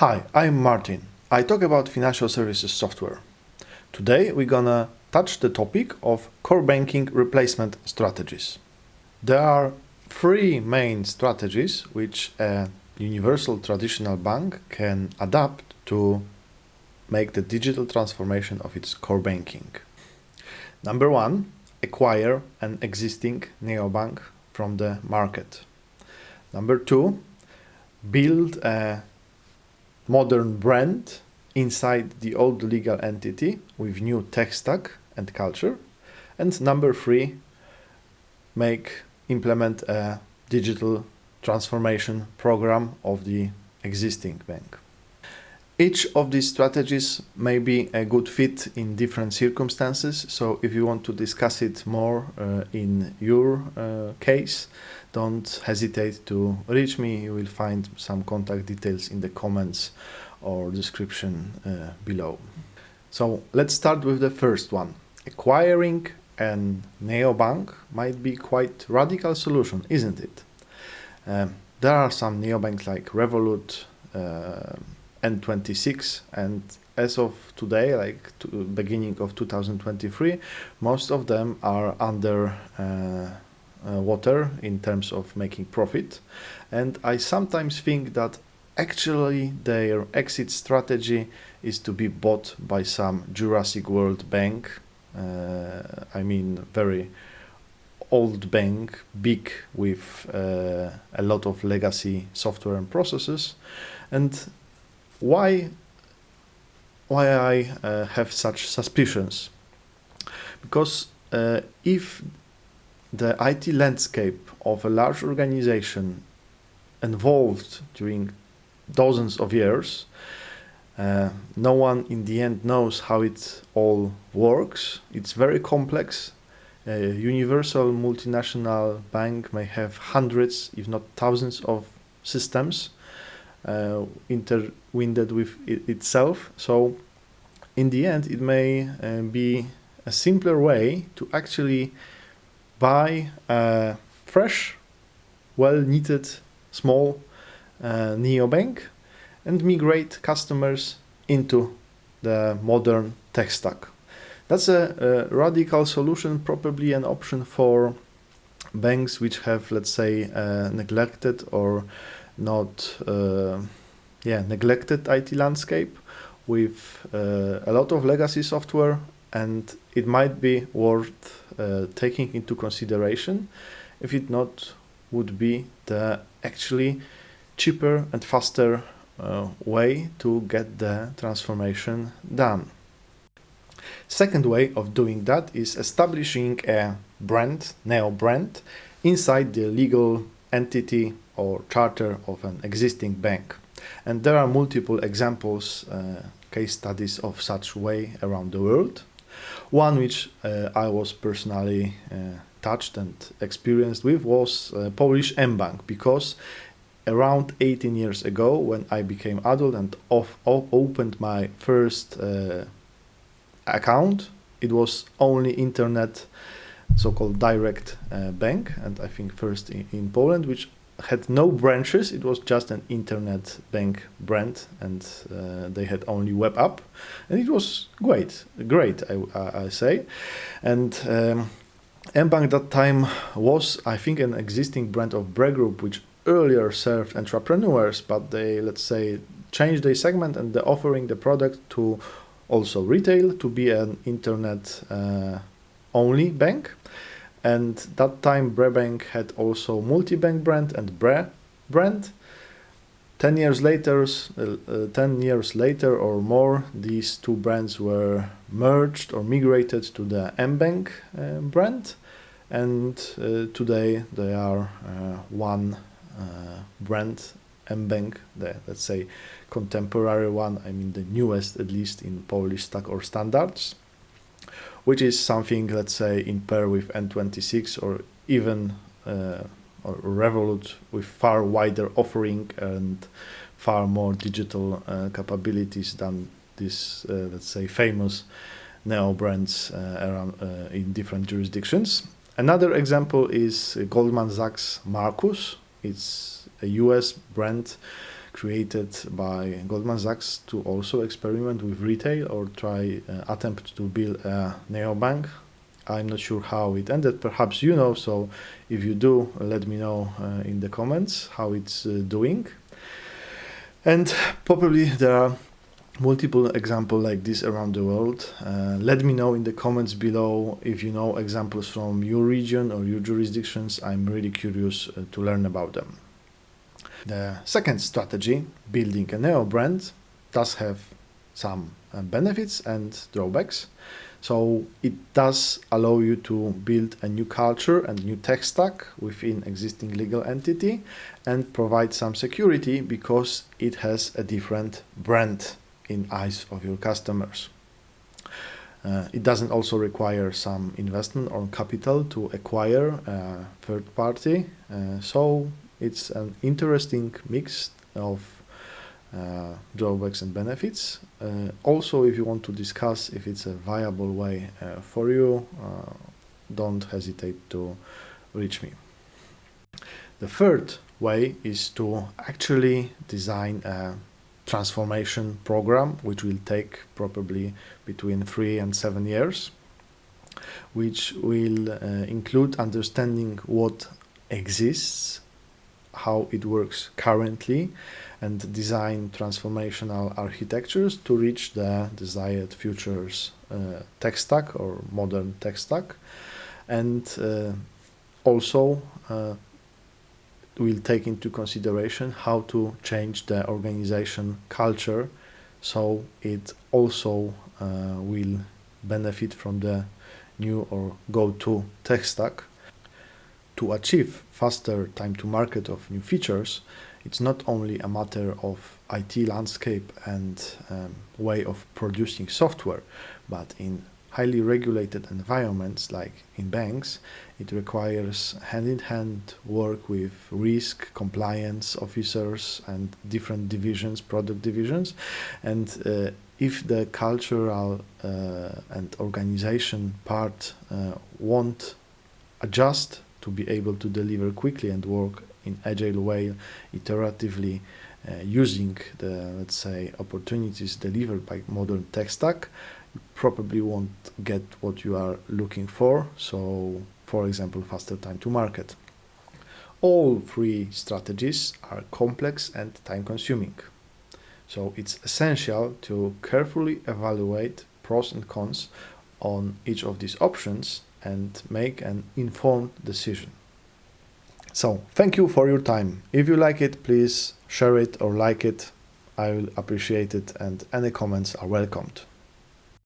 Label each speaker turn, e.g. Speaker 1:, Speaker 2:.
Speaker 1: Hi, I'm Martin. I talk about financial services software. Today we're gonna touch the topic of core banking replacement strategies. There are three main strategies which a universal traditional bank can adapt to make the digital transformation of its core banking. Number one, acquire an existing neobank from the market. Number two, build a modern brand inside the old legal entity with new tech stack and culture. And number three, implement a digital transformation program of the existing bank. Each of these strategies may be a good fit in different circumstances, so if you want to discuss it more in your case, don't hesitate to reach me. You will find some contact details in the comments or description below. So let's start with the first one. Acquiring a neobank might be quite radical solution, isn't it? There are some neobanks like Revolut, N26, and as of today, beginning of 2023, most of them are under water in terms of making profit. And I sometimes think that actually their exit strategy is to be bought by some Jurassic World bank. Very old bank, big with a lot of legacy software and processes. And why I have such suspicions? Because if the IT landscape of a large organization evolved during dozens of years, no one in the end knows how it all works. It's very complex. A universal multinational bank may have hundreds, if not thousands, of systems intertwined with itself. So in the end, it may be a simpler way to actually buy a fresh, well-knitted, small neobank and migrate customers into the modern tech stack. That's a radical solution, probably an option for banks which have, let's say, neglected or not neglected IT landscape with a lot of legacy software, and it might be worth taking into consideration if it not would be the actually cheaper and faster way to get the transformation done. Second way of doing that is establishing a brand, neo-brand, inside the legal entity or charter of an existing bank. And there are multiple examples, case studies of such way around the world. One which I was personally touched and experienced with was Polish mBank, because around 18 years ago, when I became adult and opened my first account, it was only internet, so-called direct bank, and I think first in Poland, which had no branches. It was just an internet bank brand, and they had only web app, and it was great, I say. And mBank that time was, I think, an existing brand of Bre Group, which earlier served entrepreneurs, but they, let's say, changed their segment and they're offering the product to also retail, to be an internet only bank. And that time Bre Bank had also multi-bank brand and Bre brand. 10 years later or more, these two brands were merged or migrated to the mBank brand, and today they are one brand, mBank, the, let's say, contemporary one, the newest, at least in Polish stack or standards, which is something, let's say, in pair with N26 or even or Revolut, with far wider offering and far more digital capabilities than these, let's say, famous neo brands around in different jurisdictions. Another example is Goldman Sachs Marcus. It's a US brand created by Goldman Sachs to also experiment with retail or try attempt to build a neobank. I'm not sure how it ended. Perhaps you know, so if you do, let me know in the comments how it's doing. And probably there are multiple examples like this around the world. Let me know in the comments below if you know examples from your region or your jurisdictions. I'm really curious to learn about them. The second strategy, building a neo brand, does have some benefits and drawbacks. So it does allow you to build a new culture and new tech stack within existing legal entity and provide some security because it has a different brand in eyes of your customers. It doesn't also require some investment or capital to acquire a third party. So it's an interesting mix of drawbacks and benefits. Also, if you want to discuss if it's a viable way for you, don't hesitate to reach me. The third way is to actually design a transformation program, which will take probably between 3 and 7 years, which will include understanding what exists, how it works currently, and design transformational architectures to reach the desired futures tech stack or modern tech stack. And also will take into consideration how to change the organization culture so it also will benefit from the new or go-to tech stack. To achieve faster time to market of new features, it's not only a matter of IT landscape and way of producing software, but in highly regulated environments like in banks, it requires hand-in-hand work with risk, compliance officers and different divisions, product divisions. And if the cultural and organization part won't adjust to be able to deliver quickly and work in agile way, iteratively, using the, let's say, opportunities delivered by modern tech stack, you probably won't get what you are looking for. So, for example, faster time to market. All three strategies are complex and time consuming. So it's essential to carefully evaluate pros and cons on each of these options and make an informed decision. So thank you for your time. If you like it, please share it or like it. I will appreciate it, and any comments are welcomed.